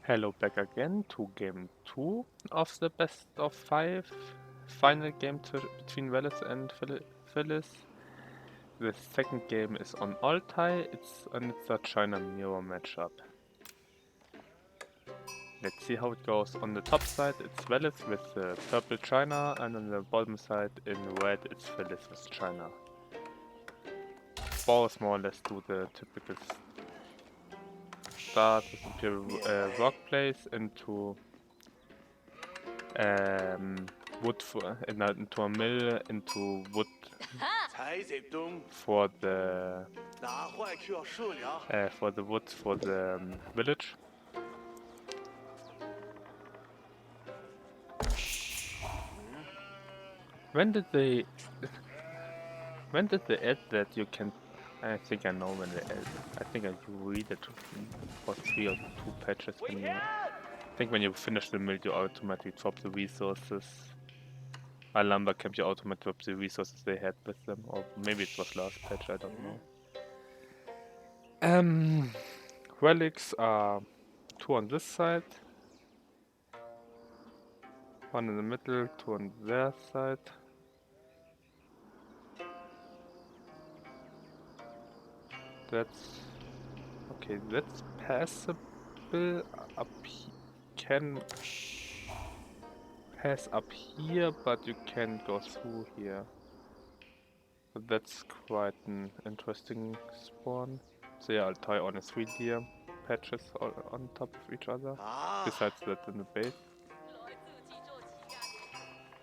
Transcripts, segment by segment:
Hello, back again to game 2 of the best of 5 final game between Vellith and Fillis. The second game is on Altai, it's a China mirror matchup. Let's see how it goes. On the top side it's Vellith with the purple China, and on the bottom side in red it's Fillis with China. Both more or less do the typical start with Imperial workplace into wood into a mill, into wood for the wood for the village. When did they add that you can? I think I know when they add. I think I read it for 3 or 2 patches. I think when you finish the mill, you automatically drop the resources. A lumber camp, you automatically drop the resources they had with them, or maybe it was last patch, I don't know. Relics are 2 on this side, 1 in the middle, 2 on their side. That's okay, that's passable. Up can pass up here, but you can go through here. But that's quite an interesting spawn. So yeah, I'll tie on a 3 deer patches on top of each other. Besides that, in the base.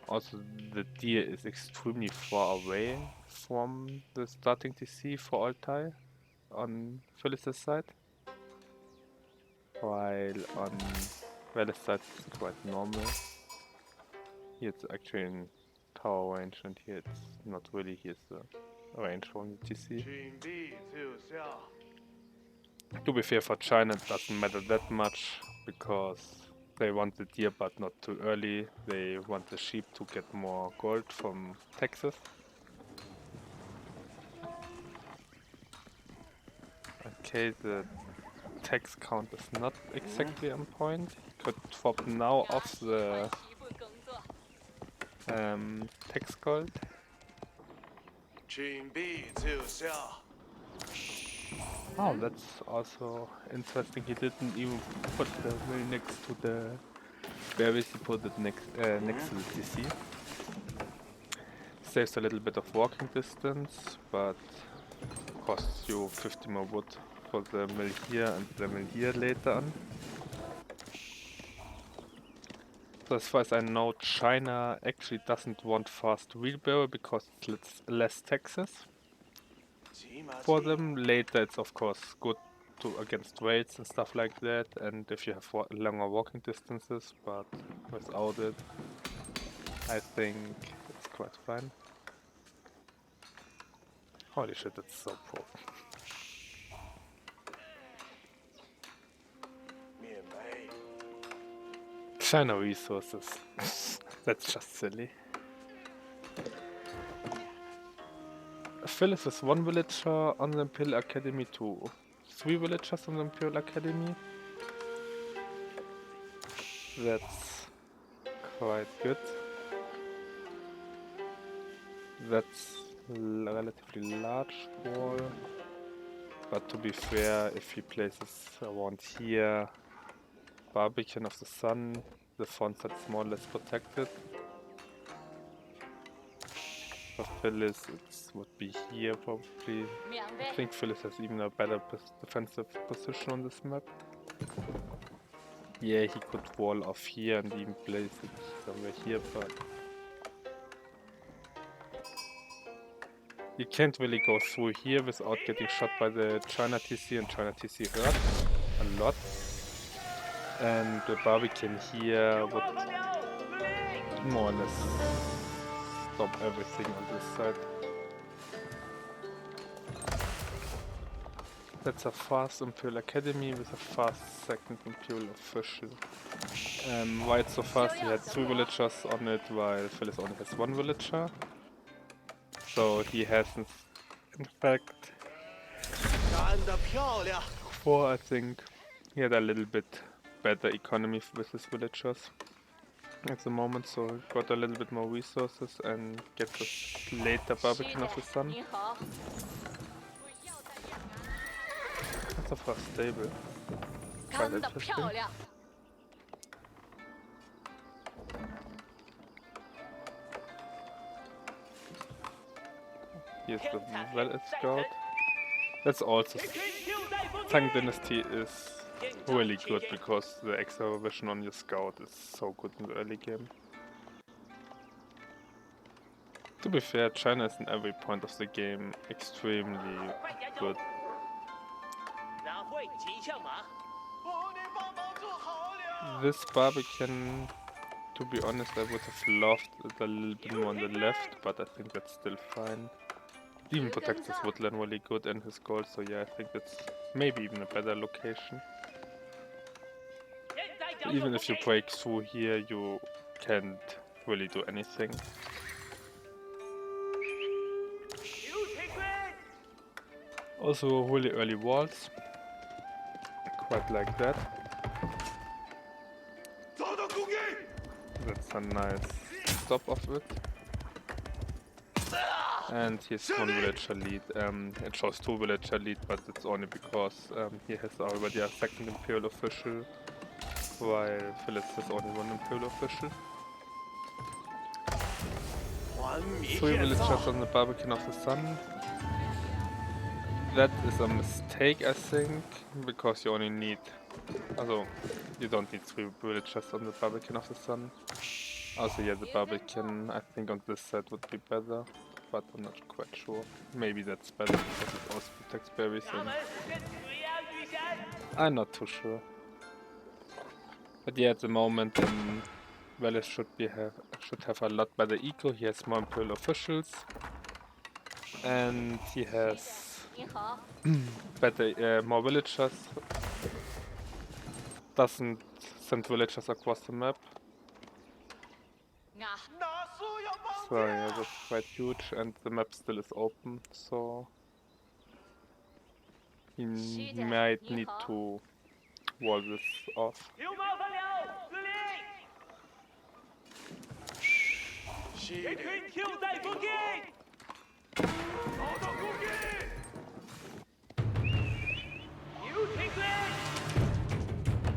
Also, the deer is extremely far away from the starting TC for Altai on Fillis' side, while on Vellith's side it's quite normal. Here it's actually in tower range, and here it's not really. Here's the range from the TC. To be fair, for China it doesn't matter that much, because they want the deer but not too early. They want the sheep to get more gold from taxes. Okay, the tax count is not exactly on point. He could drop now off the tax gold. Oh, that's also interesting. He didn't even put the mill next to the... Where is he put it next to the TC? Saves a little bit of walking distance, but costs you 50 more wood for the mill here and the mill here later on. So as far as I know, China actually doesn't want fast wheelbarrow because it's less taxes for them. Later it's of course good against raids and stuff like that, and if you have longer walking distances, but without it, I think it's quite fine. Holy shit, that's so pro. China resources. That's just silly. Fillis is 1 villager on the Imperial Academy to 3 villagers on the Imperial Academy. That's quite good. That's a relatively large wall. But to be fair, if he places around here Barbican of the Sun, the front side is more or less protected. For Fillis, it would be here probably. I think Fillis has even a better defensive position on this map. Yeah, he could wall off here and even place it somewhere here, but you can't really go through here without getting shot by the China TC, and China TC hurt a lot. And the Barbican here would more or less stop everything on this side. That's a fast Imperial Academy with a fast second Imperial official. Why it's so fast? He had 2 villagers on it, while Fillis only has 1 villager. So he has in fact 4, I think. He had a little bit better economy with his villagers at the moment, so got a little bit more resources and get this later Barbican of the Sun. That's a fast stable. Quite interesting. Here's the Vellith scout. That's also Tang Dynasty is really good because the extra vision on your scout is so good in the early game. To be fair, China is in every point of the game extremely good. This Barbican, to be honest, I would have loved it a little bit more on the left, but I think that's still fine. It even protects his woodland really good and his gold, so yeah, I think that's maybe even a better location. Even if you break through here, you can't really do anything. Also really early walls, quite like that. That's a nice stop of it. And here's one villager lead. It shows 2 villager lead, but it's only because he has already a 2nd Imperial official, while Fillis has only 1 Imperial official. 3 villagers on the Barbican of the Sun. That is a mistake, I think, because you only need... Also, you don't need 3 villagers on the Barbican of the Sun. Also, yeah, the Barbican, I think on this side would be better, but I'm not quite sure. Maybe that's better because it also protects berries and... I'm not too sure. But yeah, at the moment, Vellith should have a lot better eco. He has more Imperial officials. And he has better, more villagers. Doesn't send villagers across the map. So yeah, that's quite huge, and the map still is open, so he might need to wall this off.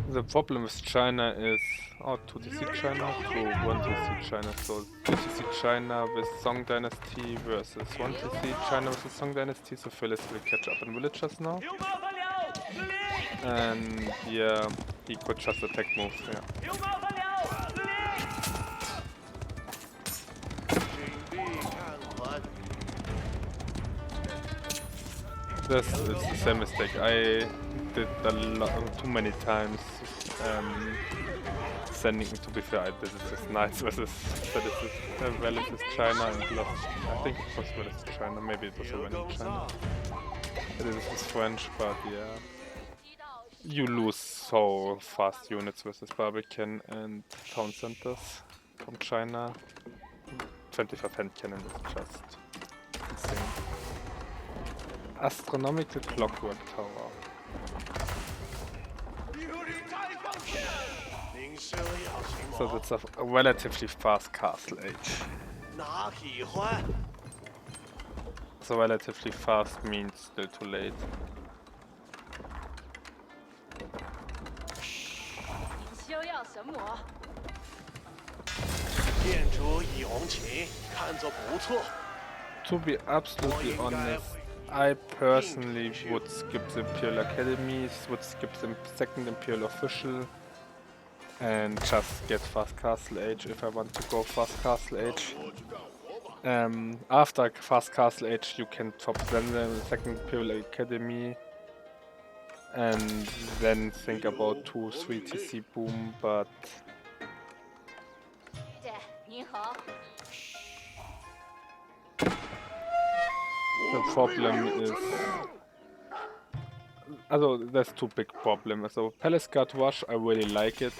The problem with China is 2TC China to 1TC China. So 2TC China with Song Dynasty versus 1TC China with the Song Dynasty. So Fillis will catch up in villagers now. And yeah, he could just attack moves, yeah. This is the same mistake I did too many times. Sending, to be fair, I did it with Knights versus Vellith China and lost. I think it was Vellith China, maybe it was already China. I did it with French, but yeah. You lose so fast units versus Barbican and town centers from China. 25 hand cannon is just insane. Astronomical clockwork tower. So that's a relatively fast castle age. So relatively fast means still too late. To be absolutely honest, I personally would skip the Imperial Academies, would skip the 2nd Imperial Official, and just get Fast Castle Age if I want to go Fast Castle Age. After Fast Castle Age you can top then the 2nd Imperial Academy and then think about 2-3 TC boom, but the problem is, there's 2 big problems. So Palace Guard Rush, I really like it.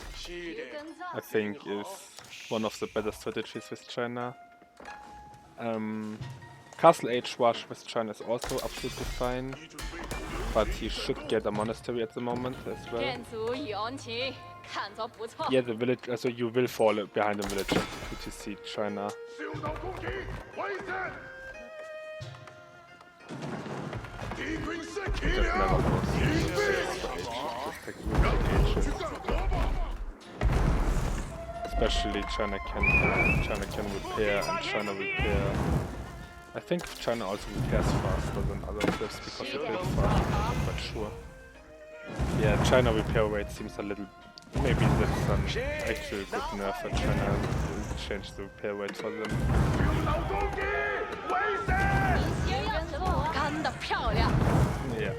I think is one of the better strategies with China. Castle Age Rush with China is also absolutely fine. but he should get a monastery at the moment as well. Yeah, the village, so you will fall behind the village if you see China. It just never goes safe for age. It takes really ages. Especially China can repair and China repair. I think China also repairs faster than other cliffs because they build faster, but sure. Yeah, China repair rate seems a little. Maybe that's an actual good nerf for China to change the repair rate for them. Yeah.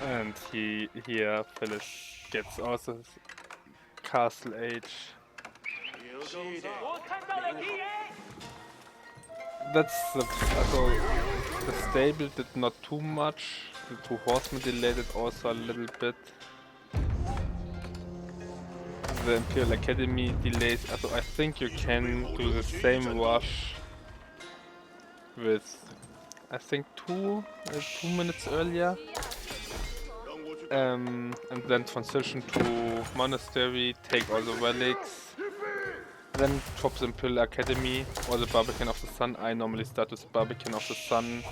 And here Fillis gets also castle age. That's the stable did not too much. The 2 horsemen delayed it also a little bit. The Imperial Academy delays. Also, I think you can do the same rush with, I think 2 minutes earlier. And then transition to monastery, take all the relics, then drop the Imperial Academy or the Barbican of the Sun. I normally start with Barbican of the Sun.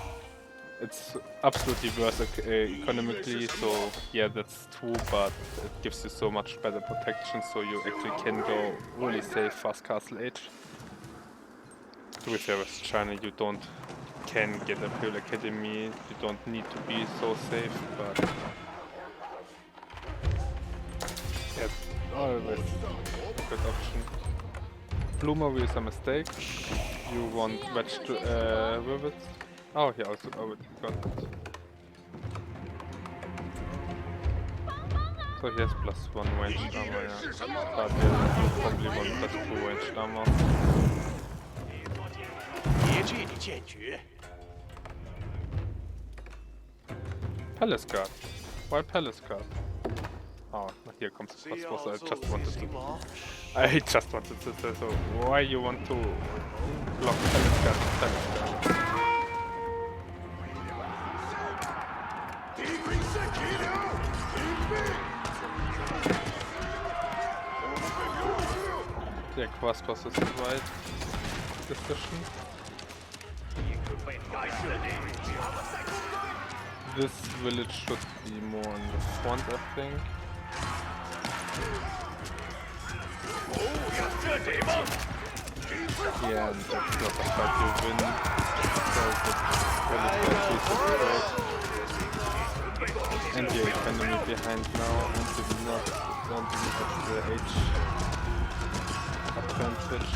It's absolutely worth economically, so yeah, that's true, but it gives you so much better protection, so you actually can go really safe fast castle age. To be fair with China, you can get Imperial Academy, you don't need to be so safe, but yeah, always a good option. Bloomery is a mistake. You want wedged rivets. Oh, he also already got it. So he has +1 ranged armor, yeah. But you probably want +2 ranged armor. Palace guard. Why palace guard? Oh, here comes the crossbow. I just wanted to say so. Why you want to block palace guard? Yeah, crossbow is the right decision. This village should be more in the front, I think. Yeah, and that's not a fight you win. So and the economy behind now, and the don't have the age advantage.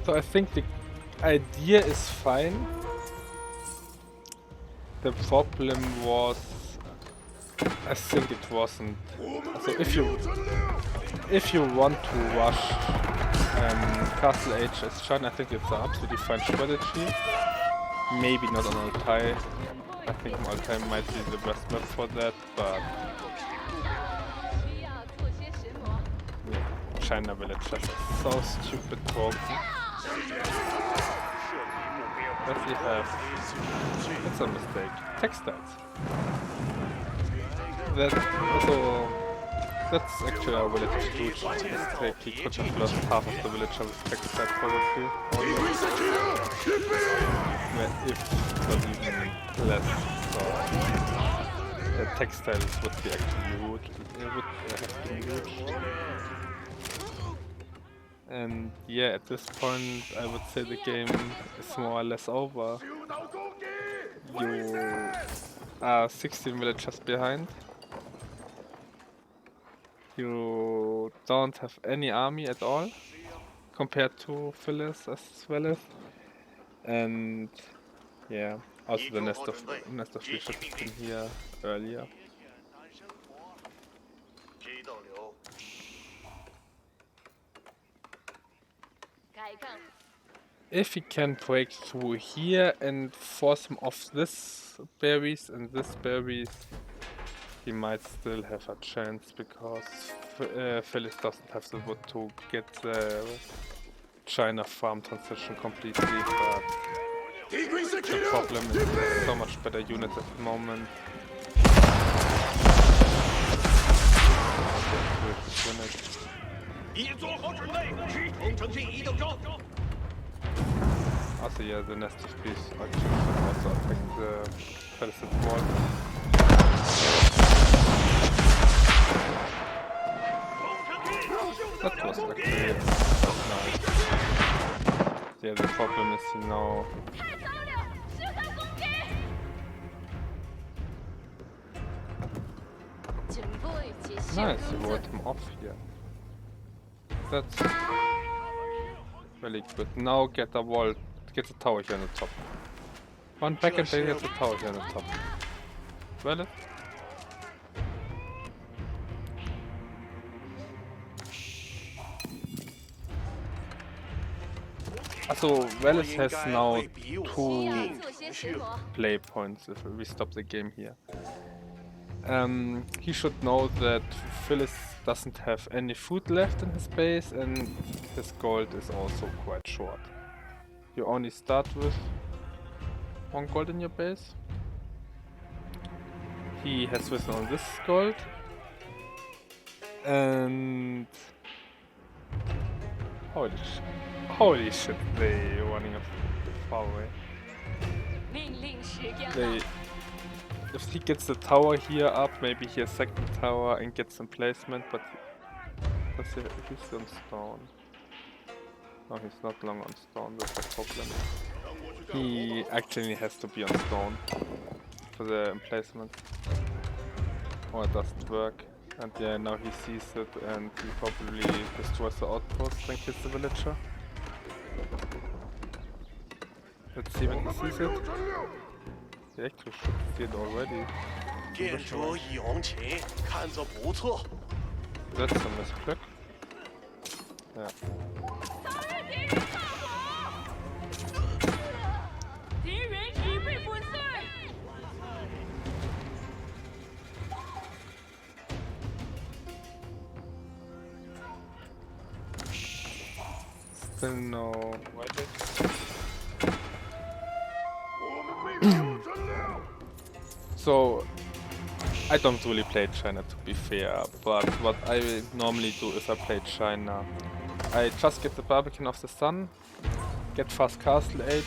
So I think the idea is fine. The problem was, I think it wasn't. So if you want to rush Castle Age as China, I think it's an absolutely fine strategy. Maybe not on Altai. I think Altai might be the best map for that, but yeah, China villages are so stupid broken. What does he have? That's a mistake. Textiles. That's actually a relatively huge mistake. He could have lost half of the village with textiles probably. If not even less. So the textiles would be actually huge. It would have been huge. And yeah, at this point I would say the game is more or less over. You are 16 villages behind. You don't have any army at all compared to Fillis as Vellith. And yeah, also the nest of fish should have been here earlier. If he can break through here and force him off this berries and this berries, he might still have a chance because Fillis doesn't have the wood to get the China farm transition completely, but the problem is so much better units at the moment. Also, yeah, the nest of bees actually can also affect the Vellith wall. That was actually nice. Yeah, the problem is, you know, nice, you wrote him off here. That's really good. Now get a wall, get a tower here on the top. One back and then get a tower here on the top. Vellith? So Vellith has now 2 play points if we stop the game here. He should know that Fillis doesn't have any food left in his base and his gold is also quite short. You only start with 1 gold in your base. He has risen on this gold. And holy shit, they running far away. If he gets the tower here up, maybe he has second tower and gets some placement, but he's on stone. No, he's not long on stone, that's the problem. He actually has to be on stone for the emplacement. Or it doesn't work. And yeah, now he sees it and he probably destroys the outpost and kills the villager. Let's see when he sees it. He actually should see it already. That's a misclick. Yeah. Still no Vellith. So I don't really play China, to be fair, but what I normally do if I play China, I just get the Barbican of the Sun, get fast castle age,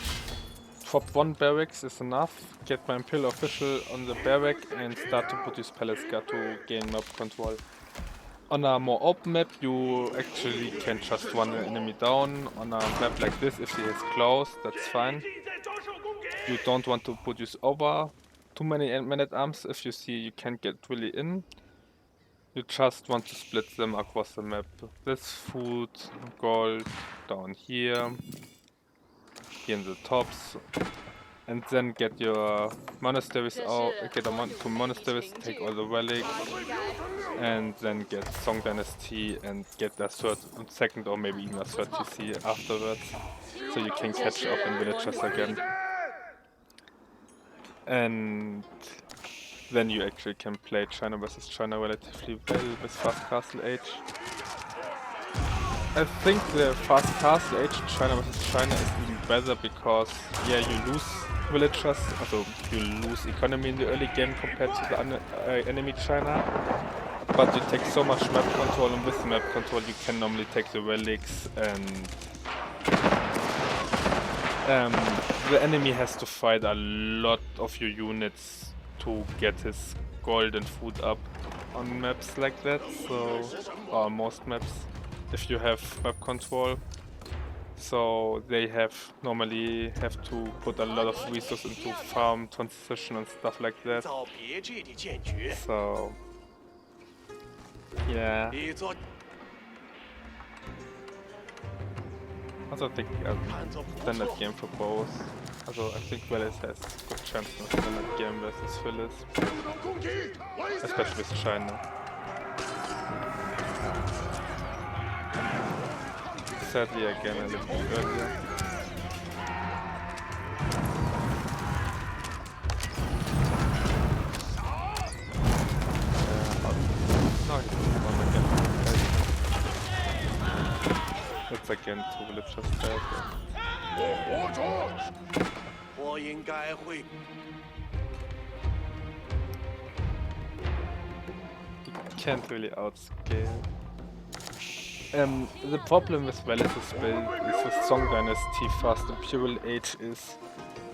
drop 1 barracks is enough, get my Imperial official on the barrack and start to produce palace guard to gain map control. On a more open map you actually can just run the enemy down. On a map like this, if he is close, that's fine. You don't want to produce over too many men-at-arms if you see you can't get really in. You just want to split them across the map. This food, gold, down here in the tops. And then get your monasteries out, get two monasteries, take all the relics, and then get Song Dynasty and get a second or maybe even a third TC afterwards, so you can catch up in villages again. And then you actually can play China versus China relatively well with fast castle age. I think the fast castle age China versus China is even better because, yeah, you lose villagers, also you lose economy in the early game compared to the enemy China, but you take so much map control, and with map control you can normally take the relics, and the enemy has to fight a lot of your units to get his gold and food up on maps like that, so, or most maps, if you have map control. So they normally have to put a lot of resources into farm transition and stuff like that. So yeah. Also I think a standard game for both. Also I think Vellith has good chance in a standard game versus Fillis, especially with China. Sadly again a little bit earlier. No, he's on again. It's like again, 2 villagers dead. You can't really outscale. The problem with Vellith's build is with Song Dynasty Fast Imperial Age is,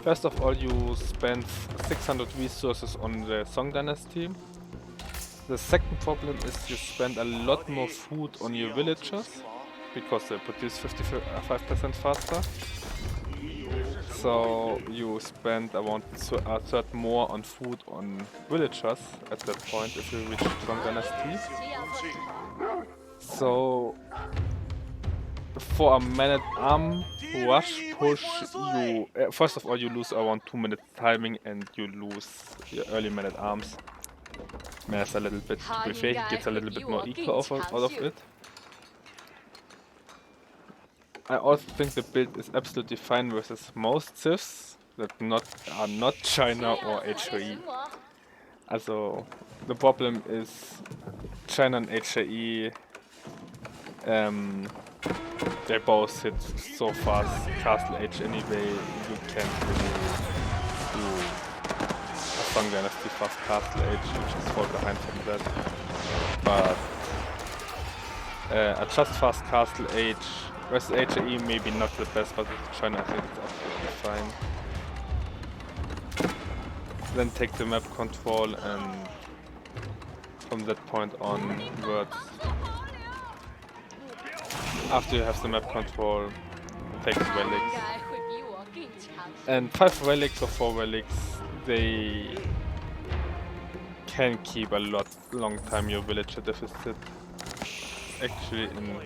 first of all, you spend 600 resources on the Song Dynasty. The second problem is you spend a lot more food on your villagers, because they produce 55% faster. So you spend around a third more on food on villagers at that point if you reach Song Dynasty. So for a man-at-arm rush push, you first of all you lose around 2 minutes timing and you lose your early man-at-arms. There's a little bit prefer, gets a little bit more eco out of it. I also think the build is absolutely fine versus most CiVs that are not China or HAE. Also the problem is China and HAE, they both hit so fast Castle Age anyway, you can't really do a Song Dynasty fast Castle Age, you just fall behind from that. But a just fast Castle Age versus HAE maybe not the best, but with China I think it's absolutely fine. Then take the map control and from that point onwards, after you have the map control, take the relics. And 5 relics or 4 relics, they can keep a long time your villager deficit actually in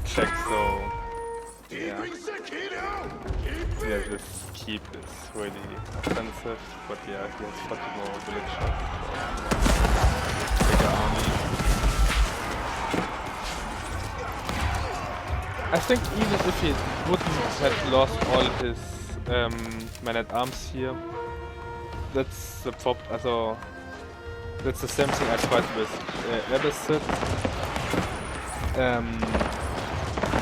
check, so yeah, this keep is really offensive, but yeah, he has 40 more villagers, so bigger army. I think even if he wouldn't have lost all his man-at-arms here, that's the problem. Also, that's the same thing I tried with CiT.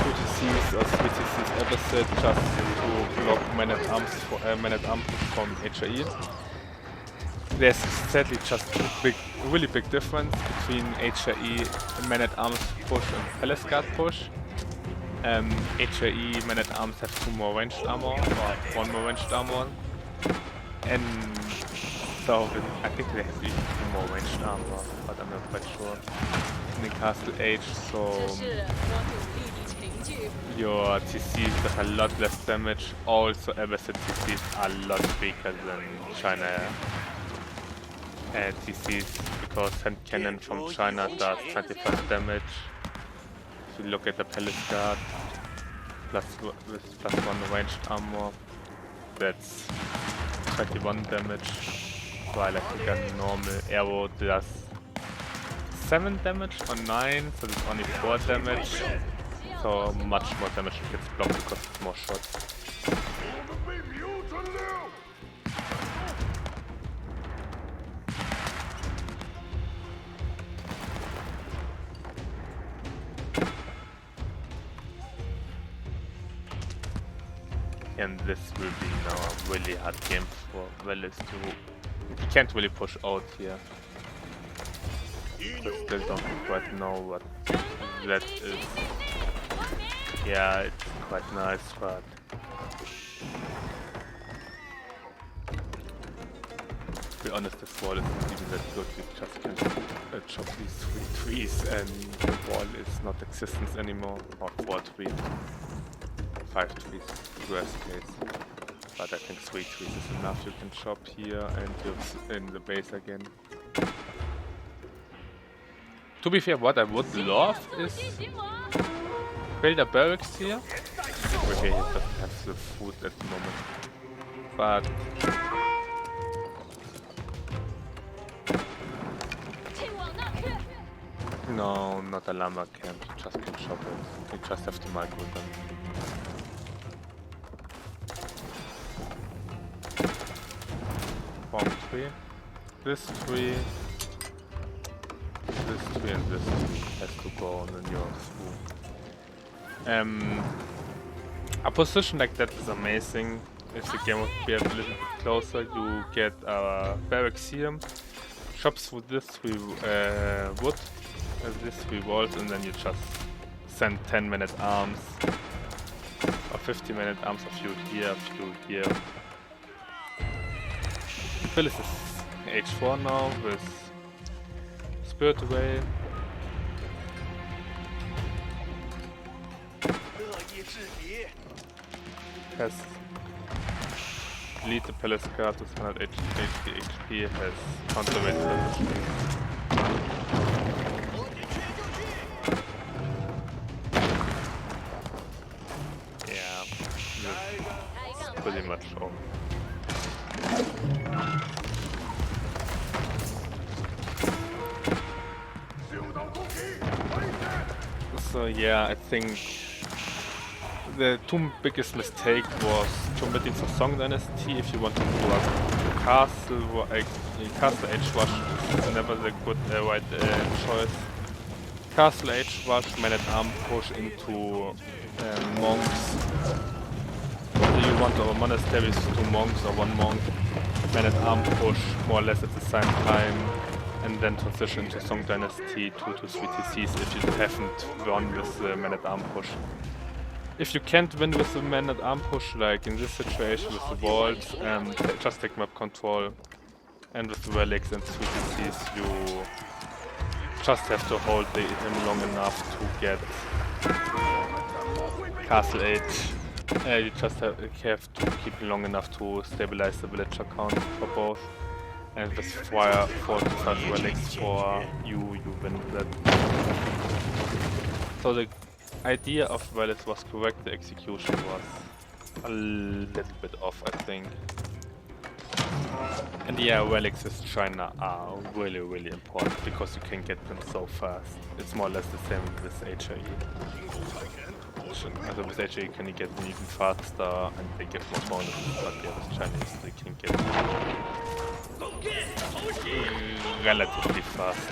2TCs or 3TCs CiT just to block man-at-arms from HAE. There's sadly just a really big difference between HAE man-at-arms push and Palace Guard push. HAE man-at-arms have 2 more ranged armor, or 1 more ranged armor, and so I think they have even 2 more ranged armor, but I'm not quite sure. In the Castle Age, so your TCs have a lot less damage. Also, Everset TCs are a lot weaker than China TCs, because hand cannon from China does 25 damage. If you look at the Palace Guard, with +1 ranged armor, that's 21 damage, while I think a normal arrow does 7 damage or 9, so that's only 4 damage, so much more damage gets blocked because it's more shots. And this will be now a really hard game for Vellith to... He can't really push out here. I still don't quite know what that is. Yeah, it's quite nice, but... To be honest, this wall isn't even that good. You just can chop these 3 trees and the wall is not existence anymore. Or 4 trees. 5 trees, worst case. But I think 3 trees is enough. You can chop here and you're in the base again. To be fair, what I would love is build a barracks here. Okay, he doesn't have the food at the moment. But no, not a llama camp. You just can chop it. You just have to micro them. One tree, this tree, this tree, and this tree has to go on in your school. A position like that is amazing. If the game would be a little bit closer, you get a barracks here, chops with this 3 wood, this 3 walls, and then you just send 10-minute arms or 50-minute arms, a few here, a few here. Fillis is H4 now with Spirit Away. Has lead the Palace card with 100 HP, has counterweight. Yeah, that's pretty much all. So yeah, I think the 2 biggest mistake was committing for Song Dynasty. If you want to do a castle, castle Age Rush is never the good right choice. Castle Age Rush, man-at-arm push into monks. Whether you want our monasteries 2 monks or 1 monk, man-at-arm push more or less at the same time, and then transition to Song Dynasty 2 to 3 TCs if you haven't won with the man-at-arm push. If you can't win with the man-at-arm push, like in this situation with the walls, just take map control, and with the relics and 3 TCs you just have to hold him long enough to get Castle Age. You just have to keep him long enough to stabilize the villager count for both. And with fire 4 to 5 relics for you win that. So the idea of Vellith was correct, the execution was a little bit off, I think. And yeah, relics with China are really important because you can get them so fast. It's more or less the same with HAE. Also with HAE can you get them even faster and they give more bonuses, but yeah, with Chinese they can get relatively fast.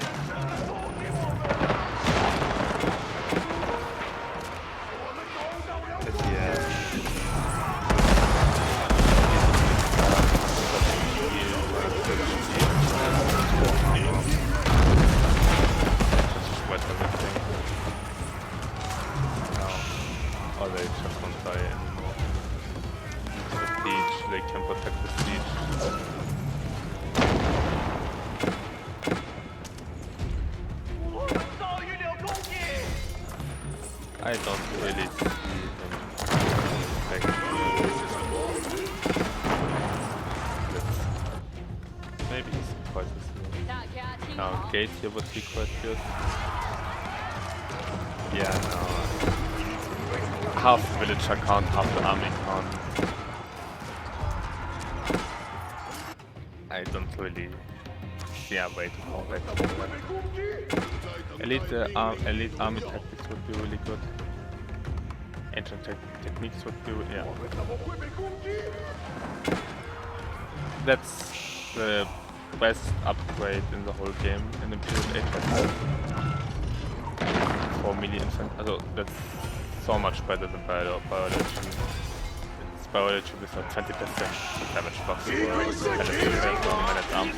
But yeah. Or they just won't die anymore. The siege, they can protect the siege. I don't really see him maybe he surprises me. Now gate here would be quite good. Yeah, no. Half the villager count, half the army count. I don't really see a way to combat that. Elite army tactics would be really good. Ancient techniques would be, yeah. That's the best upgrade in the whole game in Imperial Age. For melee infantry, also that's so much better than biology. It's biology with a 20% damage buff. Man-at-arms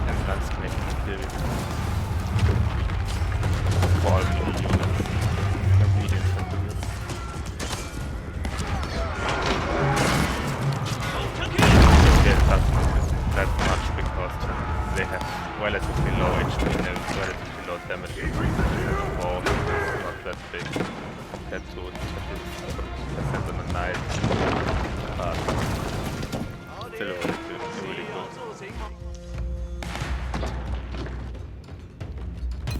and that's connected to theory. For all melee units. Melee infantry. It doesn't that much because they have relatively low HP and relatively low damage. Or not that big compared to 20% on the night. Still really good.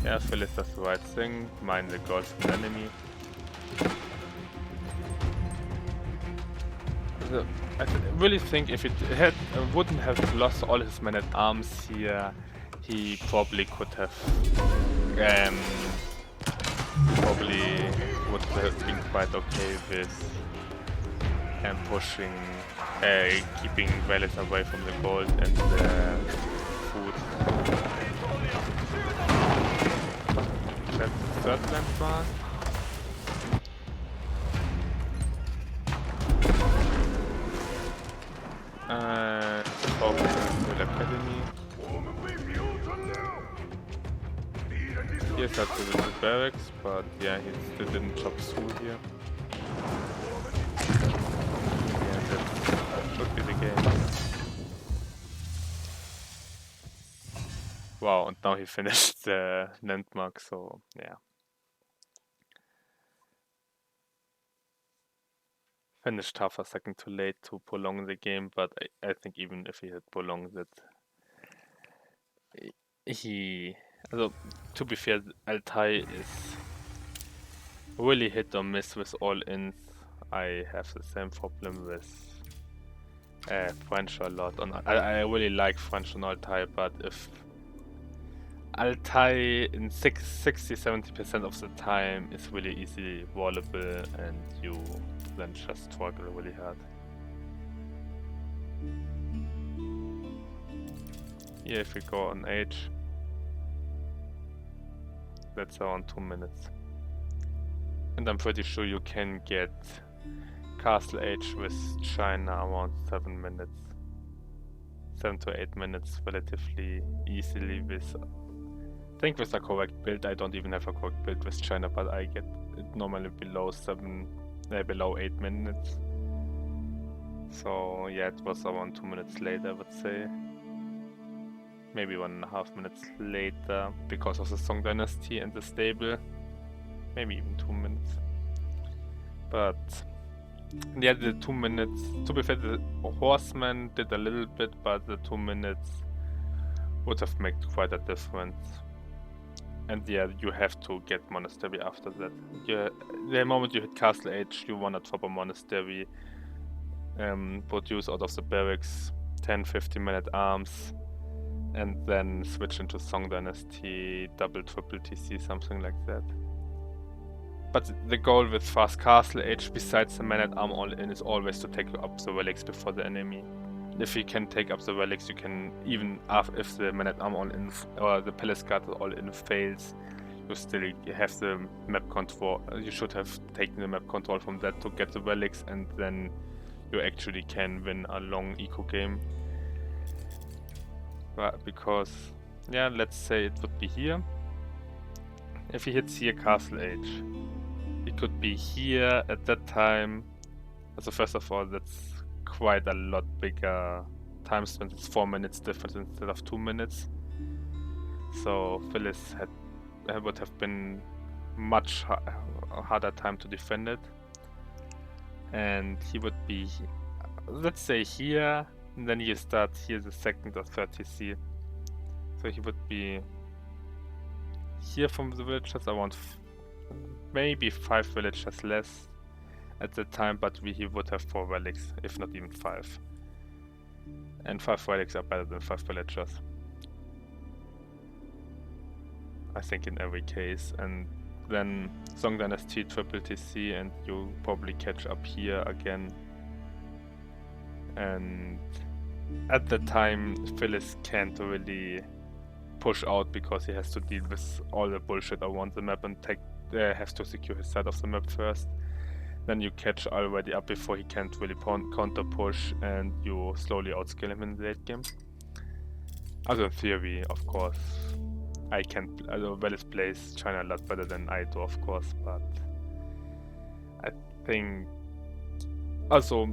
Yeah, Fillis does the right thing, mine the goals from the enemy. I really think if it wouldn't have lost all his men-at-arms here, he probably could have probably would have been quite okay with pushing, keeping Vellith away from the gold and the food. That's third landmark. And Villith Academy. Here's at the Villith barracks, but yeah, he still didn't chop through here. Yeah, that should be the game. Wow, and now he finished the landmark, so yeah. Finished half a second too late to prolong the game, but I think even if he had prolonged it, to be fair, Altai is really hit or miss with all-ins. I have the same problem with French a lot. I really like French on Altai, but if Altai in 60-70% of the time is really easily wallable, and you then just struggle really hard. Here, if we go on H, that's around 2 minutes. And I'm pretty sure you can get Castle H with China around 7 minutes. 7 to 8 minutes relatively easily with, I think with a correct build. I don't even have a correct build with China, but I get it normally below 8 minutes. So yeah, it was around 2 minutes later, I would say. Maybe 1.5 minutes later because of the Song Dynasty and the stable. Maybe even 2 minutes. But yeah, the 2 minutes, to be fair, the horseman did a little bit, but the 2 minutes would have made quite a difference. And yeah, you have to get monastery after that. The moment you hit Castle H, you wanna drop a monastery, produce out of the barracks 10-15 minute arms, and then switch into Song Dynasty, double, triple TC, something like that. But the goal with fast Castle Age, besides the man-at-arm all-in, is always to take up the relics before the enemy. If you can take up the relics, you can, even if the man-at-arm all-in or the palace guard all-in fails, you still have the map control. You should have taken the map control from that to get the relics, and then you actually can win a long eco game. But because, yeah, let's say it would be here. If he hits here Castle Age, he could be here at that time. So first of all, that's quite a lot bigger time spent. It's 4 minutes difference instead of 2 minutes. So Fillis would have been much harder time to defend it. And he would be, let's say here, and then you start here the second or third TC. So he would be here from the villagers, around maybe 5 villagers less at the time, but he would have 4 relics, if not even 5. And 5 relics are better than 5 villagers, I think, in every case. And then Song Dynasty, triple TC, and you probably catch up here again. And at the time, Fillis can't really push out because he has to deal with all the bullshit around the map and has to secure his side of the map first. Then you catch already up before he can't really counter push, and you slowly outscale him in the late game. Also in theory, of course, I can't. Vellith plays China a lot better than I do, of course, but I think also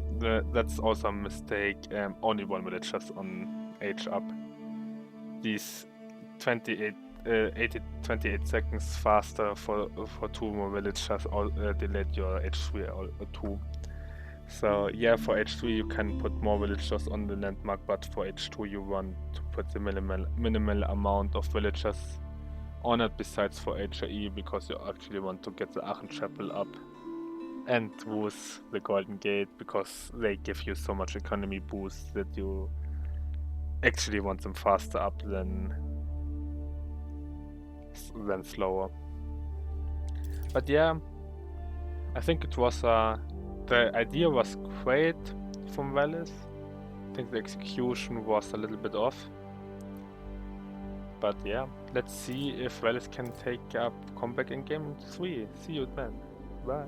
that's also a mistake. Only 1 villagers on H up. These 28 seconds faster for 2 more villagers delayed your H3 or 2. So yeah, for H3 you can put more villagers on the landmark, but for H2 you want to put the minimal amount of villagers on it, besides for HRE, because you actually want to get the Aachen Chapel up and Rus the Golden Gate, because they give you so much economy boost that you actually want them faster up than slower. But yeah, I think it was the idea was great from Vellith. I think the execution was a little bit off. But yeah, let's see if Vellith can take up comeback in game 3. See you then. Bye.